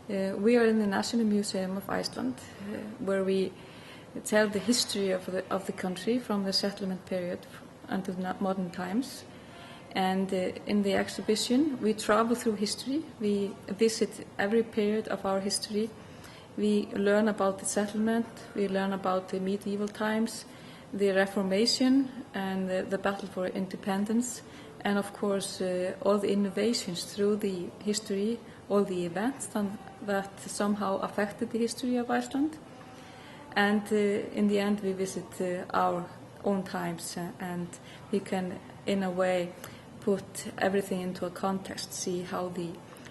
We are in the National Museum of Iceland, where we tell the history of the country from the settlement period until modern times. And in the exhibition, we travel through history. We visit every period of our history. We learn about the settlement. We learn about the medieval times, the Reformation, and the battle for independence, and of course all the innovations through the history, all the events that somehow affected the history of Iceland. And in the end, we visit our own times, and we can, in a way, put everything into a context, see how the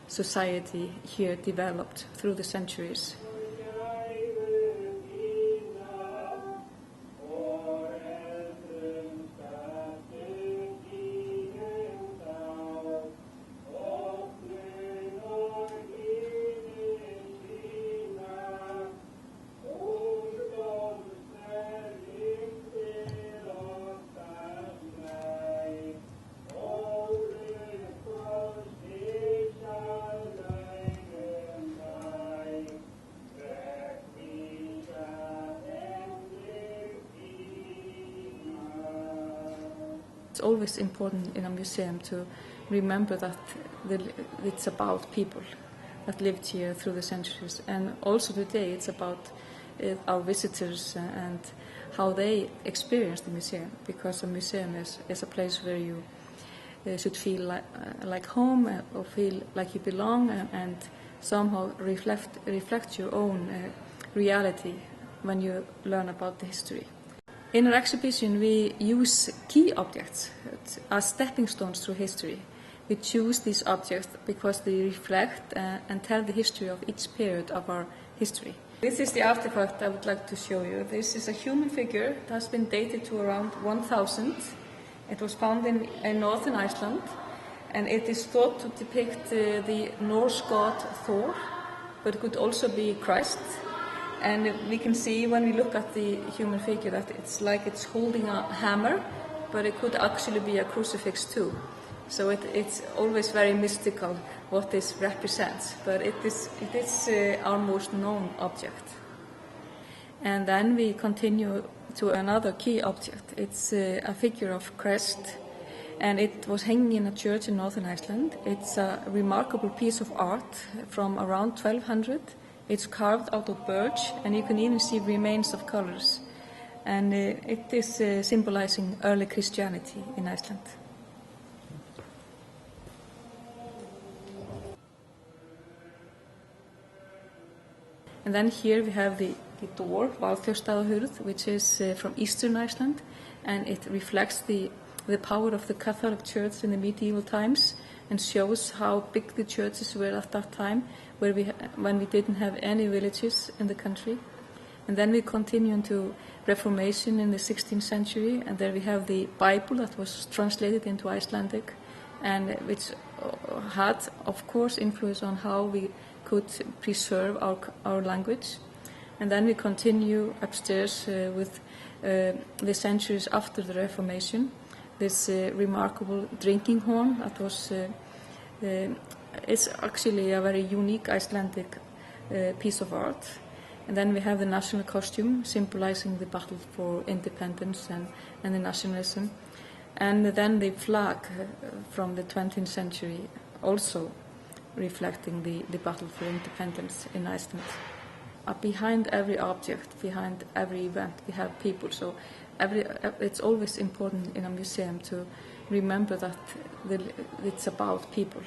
society here developed through the centuries. It's always important in a museum to remember that it's about people that lived here through the centuries. And also today it's about our visitors and how they experience the museum, because a museum is a place where you should feel like home or feel like you belong and somehow reflect your own reality when you learn about the history. In our exhibition, we use key objects as stepping stones through history. We choose these objects because they reflect and tell the history of each period of our history. This is the artifact I would like to show you. This is a human figure that has been dated to around 1000. It was found in northern Iceland, and it is thought to depict the Norse god Thor, but it could also be Christ. And we can see when we look at the human figure that it's like it's holding a hammer, but it could actually be a crucifix too. So it's always very mystical what this represents, but it is our most known object. And then we continue to another key object. It's a figure of Christ, and it was hanging in a church in northern Iceland. It's a remarkable piece of art from around 1200. It's carved out of birch, and you can even see remains of colors. And it is symbolizing early Christianity in Iceland. And then here we have the door, Valþjófsstaðahurð, which is from eastern Iceland, and it reflects the power of the Catholic Church in the medieval times and shows how big the churches were at that time, when we didn't have any villages in the country. And then we continue into Reformation in the 16th century, and there we have the Bible that was translated into Icelandic, and which had, of course, influence on how we could preserve our language. And then we continue upstairs with the centuries after the Reformation, this remarkable drinking horn that was it's actually a very unique Icelandic piece of art. And then we have the national costume symbolizing the battle for independence and the nationalism. And then the flag from the 20th century, also reflecting the battle for independence in Iceland. Behind every object, behind every event, we have people. So it's always important in a museum to remember that it's about people.